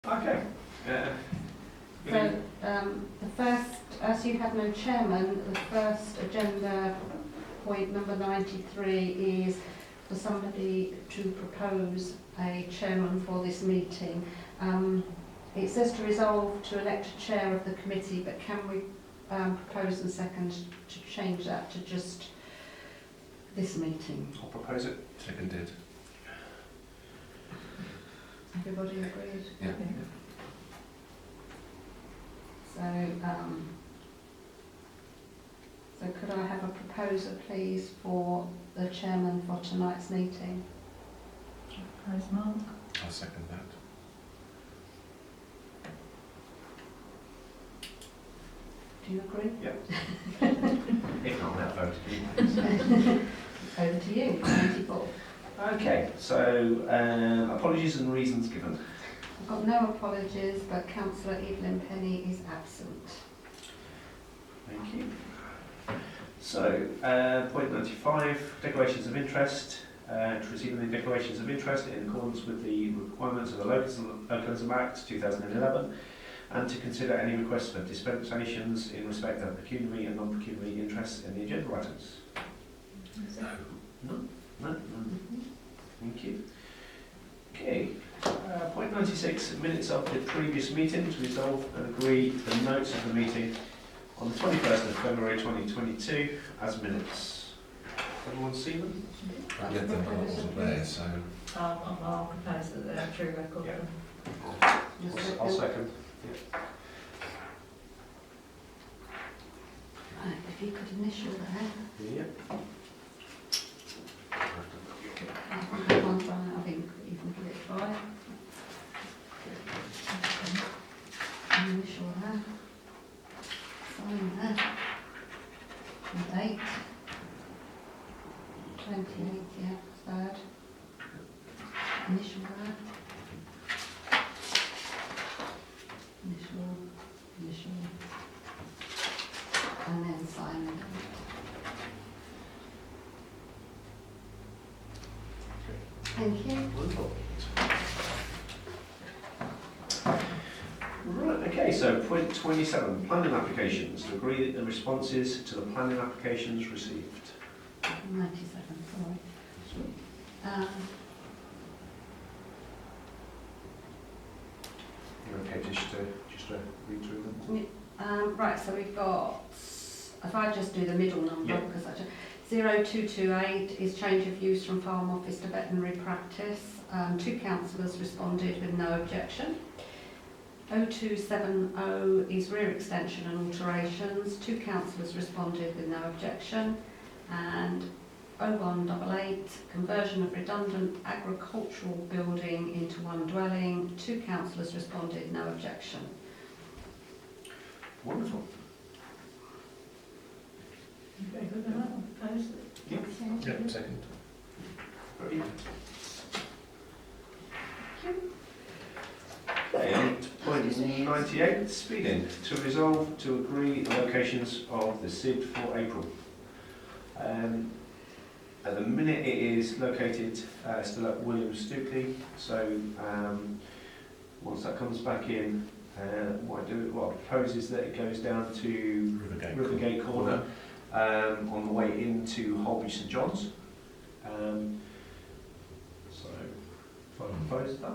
Okay. So the first, as you have no chairman, the first agenda point number 93 is for somebody to propose a chairman for this meeting. It says to resolve to elect a chair of the committee, but can we propose and second to change that to just this meeting? I'll propose it. Seconded. Everybody agreed? Yeah. So could I have a proposer, please, for the chairman for tonight's meeting? Propose Mark. I'll second that. Do you agree? If not, that vote again. Over to you, 94. Okay, so apologies and reasons given. I've got no apologies, but Councillor Evelyn Penny is absent. Thank you. So, point 95, declarations of interest. To receive the declarations of interest in accordance with the requirements of the Localism Act 2011, and to consider any requests for dispensations in respect of pecuniary and non-pecuniary interests in the agenda items. No? No? Thank you. Okay. Point 96, minutes of the previous meeting, to resolve and agree the notes of the meeting on the 21st of February 2022 as minutes. Everyone see them? I read them, but I wasn't there, so... I'll propose that they're true record. Yeah. I'll second. Yeah. Right, if you could initial there. Yeah. I think that one's right. I think you can give it a try. Initial there. Sign there. And date. 28, yeah, third. Initial there. Initial. And then sign it. Thank you. Wonderful. Right, okay, so point 27, planning applications, to agree the responses to the planning applications received. 97, sorry. You're okay just to read through them? Right, so we've got, if I just do the middle number, Yeah. because that's 0228 is change of use from farm office to veterinary practice. 2 councillors responded with no objection. 0270 is rear extension and alterations. 2 councillors responded with no objection. And 0188, conversion of redundant agricultural building into one dwelling. 2 councillors responded, no objection. Wonderful. Okay, good with that. I'll propose it. Yeah. Yeah, second. Brilliant. Okay, and point 98, speeding, to resolve to agree the locations of the SID for April. At the minute it is located still at William Stookley, so once that comes back in, what I propose is that it goes down to Rivergate Corner on the way into Holby St John's. So, if I propose that.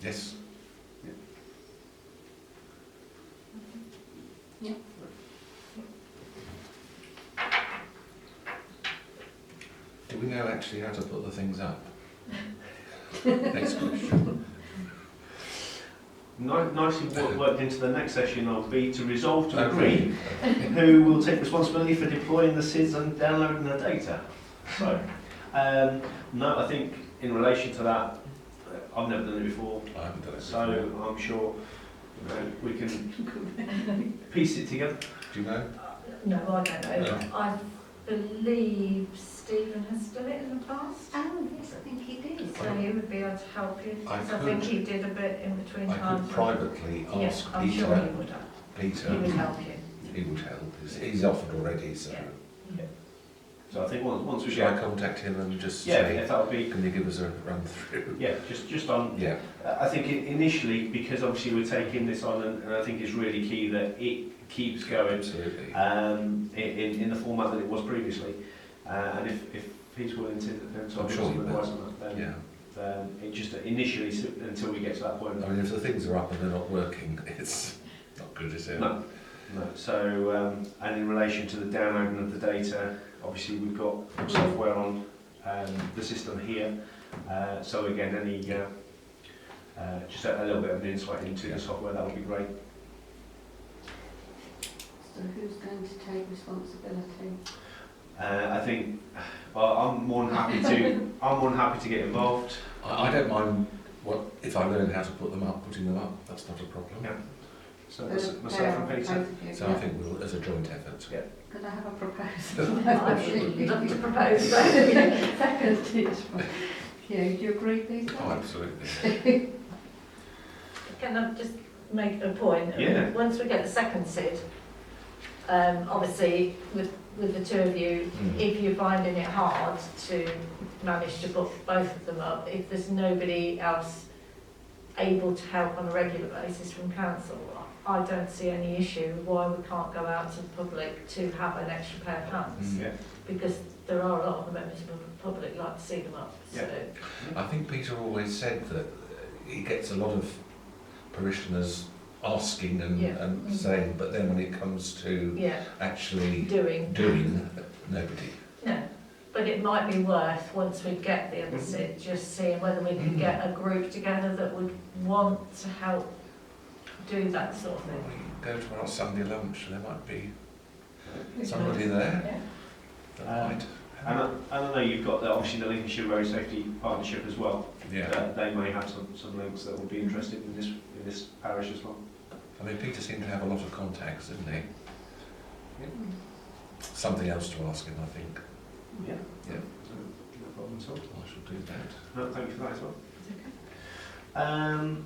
Yes. Yeah. Do we know actually how to put the things up? Next question. Nicely worked into the next session of B, to resolve to agree who will take responsibility for deploying the SIDs and downloading the data. So, no, I think in relation to that, I've never done it before, I haven't done it so before. I'm sure we can piece it together. Do you know? No, I don't know. No. I believe Stephen has done it in the past. Oh, yes, I think he did. So he would be able to help you. I Because I think could- he did a bit in between I times. could privately ask Yes, I'm Peter. sure he would have. He would Peter, help you. he would help. He's offered already, so... Yeah. So I think once we Shall I get, contact him and just yeah, say, if that would be, can you give us a run through? yeah, just on. Yeah. I think initially, because obviously we're taking this on, and I think it's really key that it keeps going Absolutely. in the format that it was previously. And if he's willing to I'm give sure some he will. advice on that, then Yeah. it just initially, until we get to that point. I mean, if the things are up and they're not working, it's not good, is it? No. No. So, and in relation to the downloading of the data, obviously we've got software on the system here. So again, any just a little bit of an insight into the software, that would be great. So who's going to take responsibility? I think, well, I'm more than happy to get involved. I don't mind if I learn how to put them up, putting them up. That's not a problem. Yeah. So myself and Peter. So I think we'll, as a joint effort. Yeah. Could I have a proposal? I would love to propose. Second is from you. Do you agree, Peter? Oh, absolutely. Can I just make a point? Yeah. Once we get the second SID, obviously with the two of you, if you're finding it hard to manage to put both of them up, if there's nobody else able to help on a regular basis from council, I don't see any issue why we can't go out to the public to have an extra pair of hands, Yeah. because there are a lot of the members of the public like to see them up. Yeah. So I think Peter always said that he gets a lot of parishioners asking and saying, but then when it comes to yeah, actually doing. nobody. No, but it might be worth, once we get the other SID, just seeing whether we can get a group together that would want to help do that sort of thing. We go to our Sunday lunch, there might be somebody there that might. And I know you've got obviously the Lincolnshire Road Safety Partnership as well. Yeah. They may have some links that would be interested in this parish as well. I mean, Peter seemed to have a lot of contacts, didn't he? Yeah. Something else to ask him, I think. Yeah. Yeah. No problem at all. I shall do that. No, thank you for that as well. Okay.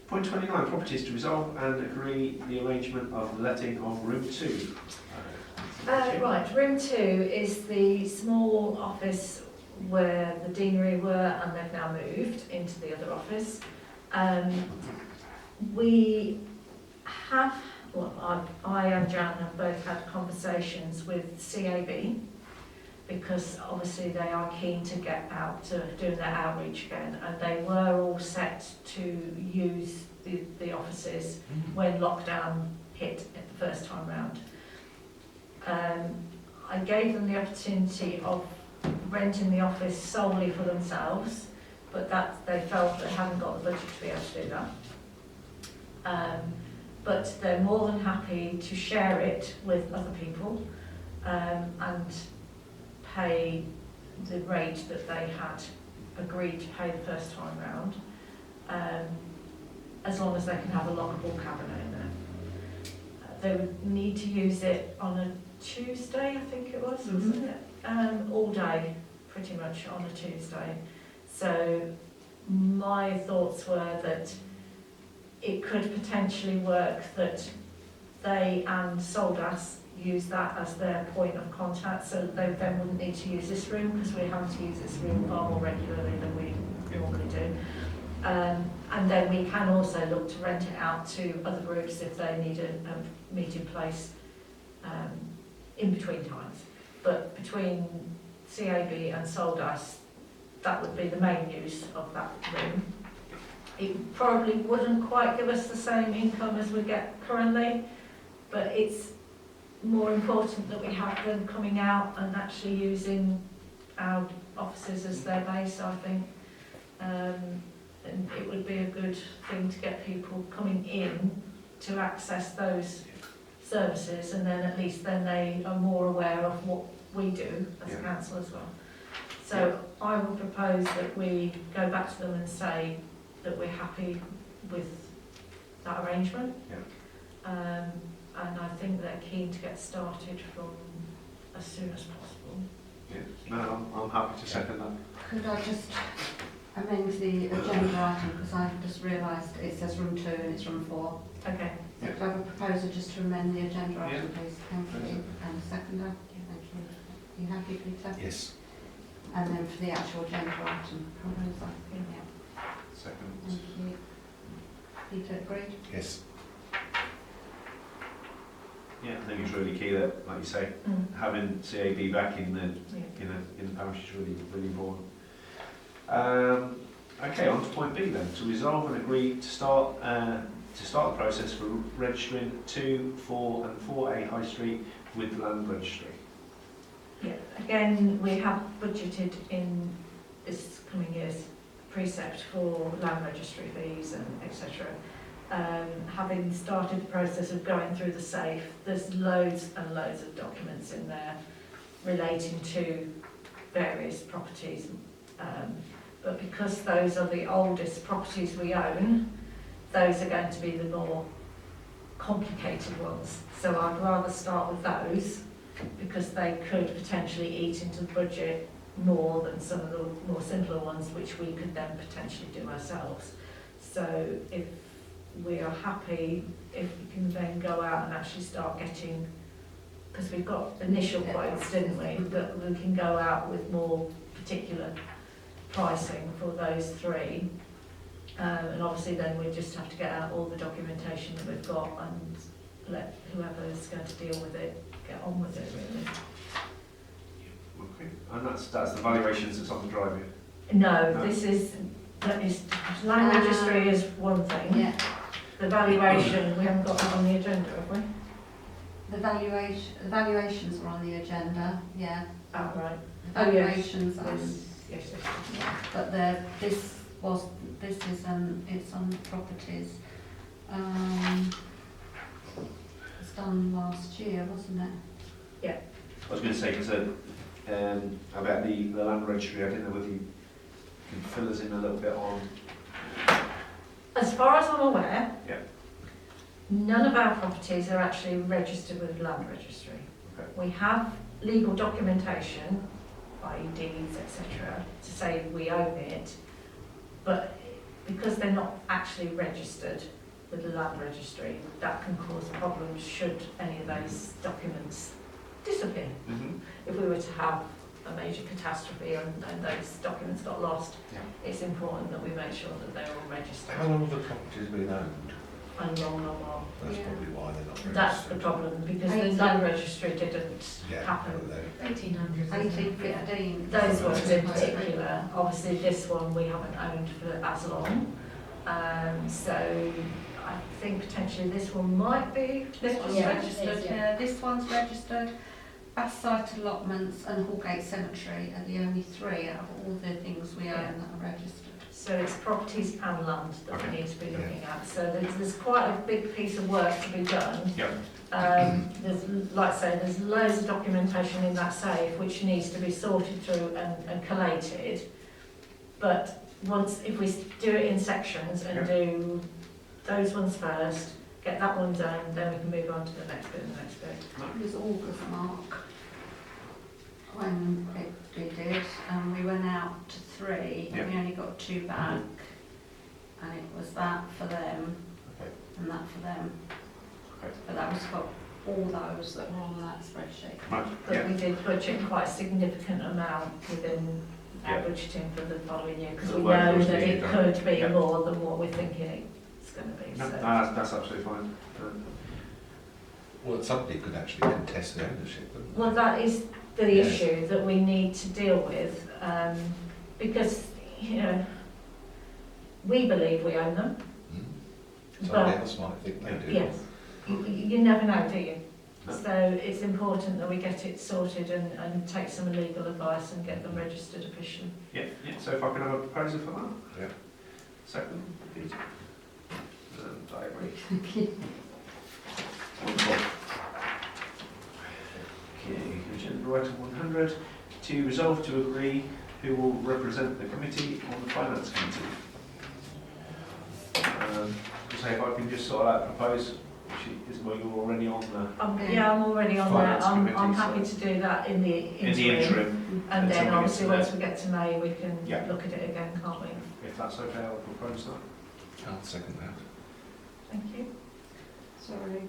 Point 29, properties to resolve and agree the arrangement of the letting of room 2. Right, room 2 is the small office where the deanery were, and they've now moved into the other office. We have, well, I and Jan have both had conversations with CAB, because obviously they are keen to get out to doing their outreach again, and they were all set to use the offices when lockdown hit at the first time round. I gave them the opportunity of renting the office solely for themselves, but that they felt they hadn't got the budget to be able to do that. But they're more than happy to share it with other people and pay the rate that they had agreed to pay the first time round, as long as they can have a lockable cabinet in there. They would need to use it on a Tuesday, I think it was, wasn't it? All day, pretty much on a Tuesday. So my thoughts were that it could potentially work that they and Soldas use that as their point of contact, so that they then wouldn't need to use this room, because we have to use this room far more regularly than we normally do. And then we can also look to rent it out to other groups if they need a meeting place in between times. But between CAB and Soldas, that would be the main use of that room. It probably wouldn't quite give us the same income as we get currently, but it's more important that we have them coming out and actually using our offices as their base, I think. And it would be a good thing to get people coming in to access those services, and then at least then they are more aware of what we do as a council as well. So I would propose that we go back to them and say that we're happy with that arrangement. And I think they're keen to get started from as soon as possible. Yeah. No, I'm happy to second that. Could I just amend the agenda item, because I've just realised it says room 2 and it's room 4. Okay. So could I have a proposal just to amend the agenda item, please? Thank you. Please. And a seconder? Thank you. You happy, Peter? Yes. And then for the actual agenda item proposal? Yeah. Second. Thank you. Peter, agreed? Yes. Yeah, I think it's really key that, like you say, having CAB back in the parish is really important. Okay, on to point B then. To resolve and agree to start the process for registering 2, 4 and 4A High Street with the Land Registry. Yeah, again, we have budgeted in this coming year's precept for land registry fees and etc. Having started the process of going through the safe, there's loads and loads of documents in there relating to various properties. But because those are the oldest properties we own, those are going to be the more complicated ones. So I'd rather start with those because they could potentially eat into the budget more than some of the more simpler ones, which we could then potentially do ourselves. So if we are happy, if we can then go out and actually start getting, because we've got initial quotes, didn't we? But we can go out with more particular pricing for those 3. And obviously then we just have to get out all the documentation that we've got and let whoever's going to deal with it get on with it, really. Okay, and that's the valuations that's on the drive here. No, No. that is land registry is one thing. Yeah. The valuation, we haven't got that on the agenda, have we? The valuations are on the agenda, yeah. Oh, right. The valuations are, Yes. yeah, but it's on properties. It's done last year, wasn't it? I was going to say, because about the Land Registry, I didn't know whether you can fill us in a little bit on. As far as I'm aware, Yeah. none of our properties are actually registered with land registry. Okay. We have legal documentation, i.e. deeds, etc., to say we own it, but because they're not actually registered with the land registry, that can cause problems should any of those documents disappear. If we were to have a major catastrophe and those documents got lost, Yeah. it's important that we make sure that they're all registered. How long have the properties been owned? And long. That's Yeah. probably why they're not registered. That's the problem, because the 18. land registry didn't Yeah. happen. 1815. Those ones in particular, obviously this one we haven't owned for as long. So I think potentially this one might be This one's registered. registered, yeah, this one's registered. Bathside allotments and Hallgate Cemetery are the only 3 out of all the things we own that are registered. So it's properties and land that Okay. we need to be looking at. So there's quite a big piece of work to be done. Yep. There's, like I say, there's loads of documentation in that safe which needs to be sorted through and collated. But if we do it in sections and do those ones first, get that one done, then we can move on to the next bit and the next bit. It was August, Mark, when we did, and we went out to 3, and we only got 2 back, and it was that for them, Okay. and that for them. Okay. But that was for all those that were on that spreadsheet. Right. But Yeah. we did budget quite a significant amount within our Yeah. budgeting for the following year, because The we work know was that needed, it don't could be Yeah. more than what we're thinking it's going to be. No, So. that's absolutely fine. Well, somebody could actually contest the ownership, couldn't they? Well, that is the Yes. issue that we need to deal with, because, we believe we own them. Somebody But- else might think they do. Yes. You never know, do you? No. So it's important that we get it sorted and take some legal advice and get them registered officially. Yeah. So if I can have a proposal for that? Yeah. Second, Peter. And I agree. Wonderful. Okay, agenda item 100. To resolve to agree who will represent the committee on the finance committee. So if I can just sort of propose, well, you're already on the Yeah, I'm already on that. Finance I'm committee, happy so- to do that in the in the interim. And until then we get obviously to once that. we get to May, we can Yeah. look at it again, can't we? If that's okay, I'll propose that. I'll second that. Thank you. Sorry.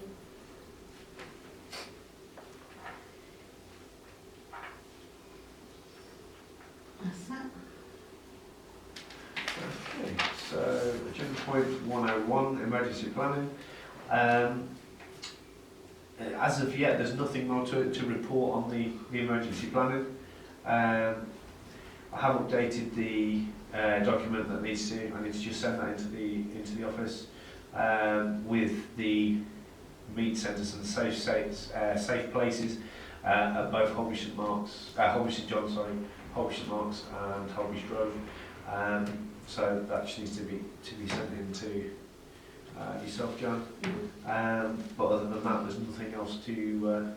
point 101, emergency planning. As of yet, there's nothing more to report on the emergency planning. I have updated the document that I need to just send that into the office with the meet centres and safe places at both Holby St Marks and Holby Grove. So that just needs to be sent into yourself, Jan. But other than that, there's nothing else to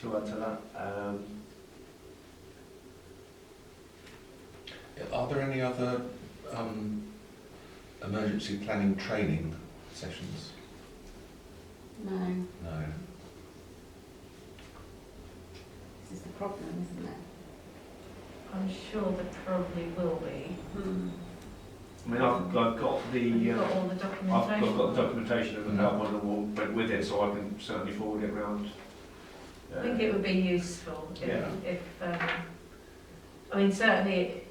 add to that. Are there any other emergency planning training sessions? No, No. this is the problem, isn't it? I'm sure there probably will be. I mean, I've got the You've got all the I've documentation. got the documentation and that one and all went with it, so I can certainly forward it round. I think it would be useful if I mean, certainly,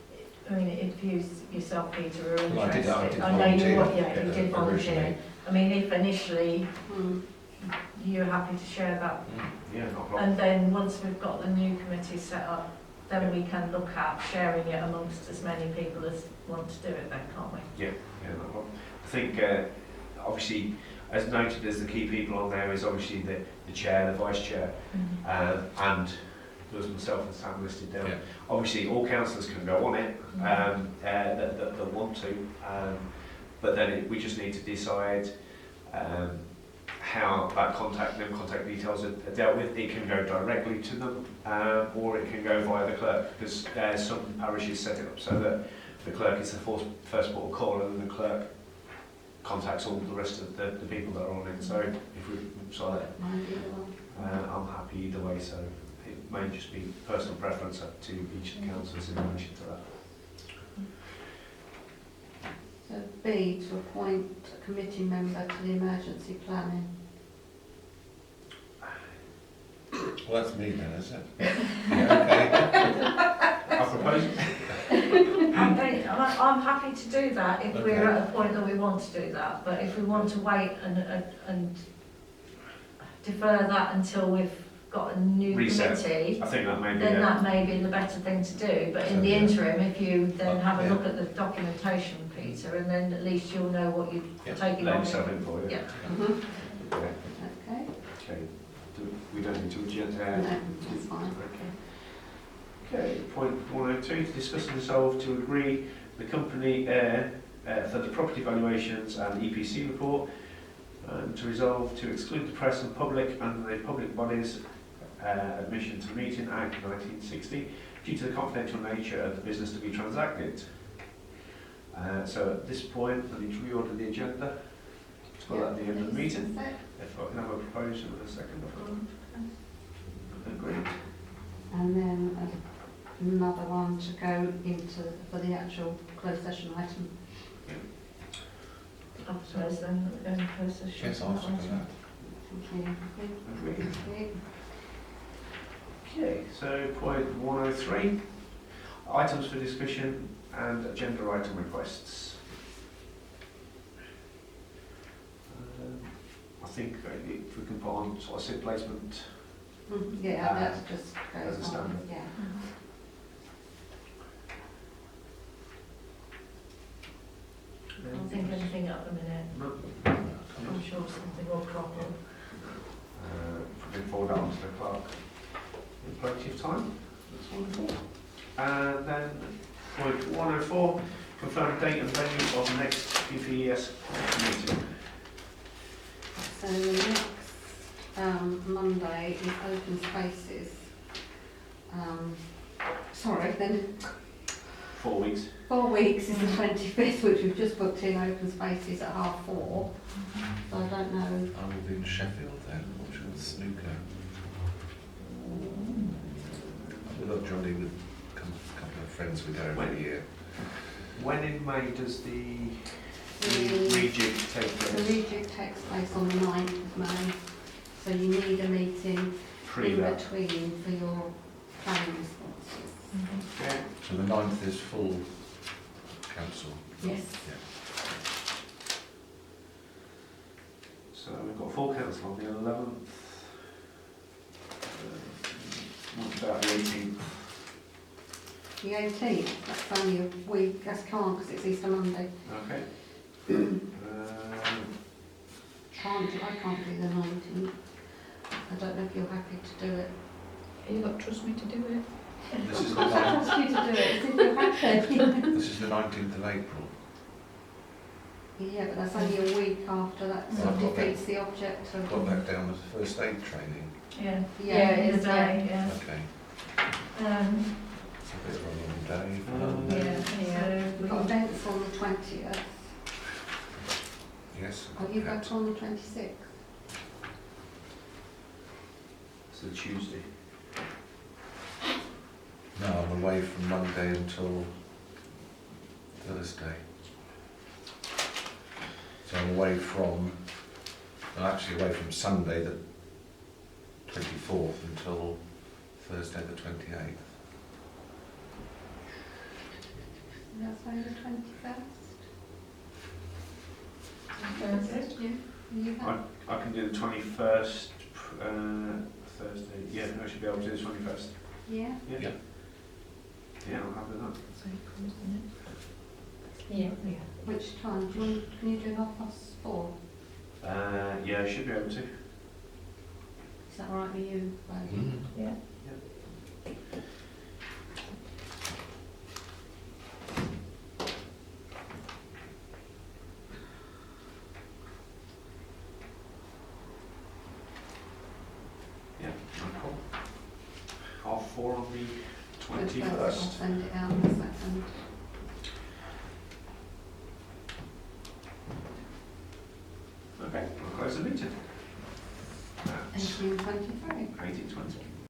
I mean, if you yourself, Peter, are Well, I did interested. I know you, volunteer, you did volunteer. originally. I mean, if initially Mm. you're happy to share that, Yeah, not a problem. and then once we've got the new committee set up, then we can look at sharing it amongst as many people as want to do it then, can't we? Yeah, not a problem. I think, obviously, as noted as the key people on there is obviously the chair, the vice chair, and there's myself and Sam listed down. Yeah. Obviously, all councillors can go on it that want to, but then we just need to decide how that contact details are dealt with. It can go directly to them, or it can go via the clerk, because some parishes set it up so that the clerk is the first port of call, and then the clerk contacts all the rest of the people that are on it. So if we decide, Might be the one. I'm happy either way. So it may just be personal preference up to each of the councillors in relation to that. So B, to appoint a committee member to the emergency planning. Well, that's me then, is it? Yeah, I propose. I'm happy to do that if we're Okay. at a point that we want to do that, but if we want to wait and defer that until we've got a new Reset. committee, I think that may be then that may be the better thing to do. But in the Yeah. interim, if you then have a Yeah. look at the documentation, Peter, and then at least you'll know what you're Yeah. taking let on. yourself in for you. Yeah. Yeah. Okay, Okay. We don't need to adjourn. no, that's fine. Okay, point 102, to discuss and resolve to agree the company for the property valuations and EPC report, and to resolve to exclude the press and public under the Public Bodies Admission to Meeting Act 1960 due to the confidential nature of the business to be transacted. So at this point, I need to reorder the agenda. It's got that at the end of the meeting. If I can have a proposal in a second. Agreed. And then another one to go into for the actual closed session item. I suppose then that we're going to close the Yes, I'll second that. Thank you. Agreed. Okay. Okay, so point 103, items for discussion and agenda item requests. I think if we can put on sort of SID placement, Yeah, that just as a goes standard. on, yeah. I don't think anything at the minute. No. I'm sure something will crop up. We can forward that on to the clerk in plenty of time. That's wonderful. And then point 104, confirm date and venue of the next PPES meeting. So the next Monday is open spaces. Sorry, then 4 weeks. 4 weeks is the 25th, which we've just booked in open spaces at 4:30. So I don't know. I will be in Sheffield then, watching the snooker. We've got Johnny with a couple of friends we go every year. When in May does the The rejig take the place? rejig takes place on the 9th of May. So you need a meeting Pre in that. between for your planning responses. Okay. So the 9th is full council. Yes. Yeah. So we've got full council on the 11th. What about the 18th? The 18th, that's only a week, that's can't because it's Easter Monday. Okay. I can't do the 19th. I don't know if you're happy to do it. You got to trust me to do it. This is Of the course I asked you to do it, if you're happy. this is the 19th of April. Yeah, but that's only a week after that, so Well, I've got defeats the object of... Got that down as first aid training. Yeah, Yeah, in the it's, day, yeah. Okay. It's a bit of a long day. Yeah, We've got events on the 20th. Yes. Are you back on the 26th? It's a Tuesday. No, I'm away from Monday until Thursday. So I'm away from, I'm actually away from Sunday the 24th until Thursday the 28th. That's only the 21st? Yeah. You have? I can do the 21st, Thursday. Yeah, I should be able to do the 21st. Yeah? Yeah. Yeah. Yeah, I'll have that. So it comes, isn't it? Yeah. Which time? Can you do 4:30? Yeah, I should be able to. Is that all right with you? Bradley? Mm. Yeah. Yeah, no problem. 4:30 on the I'll 21st. send it out in a second. Okay, I'll close the meeting. At 18:23. 18:20.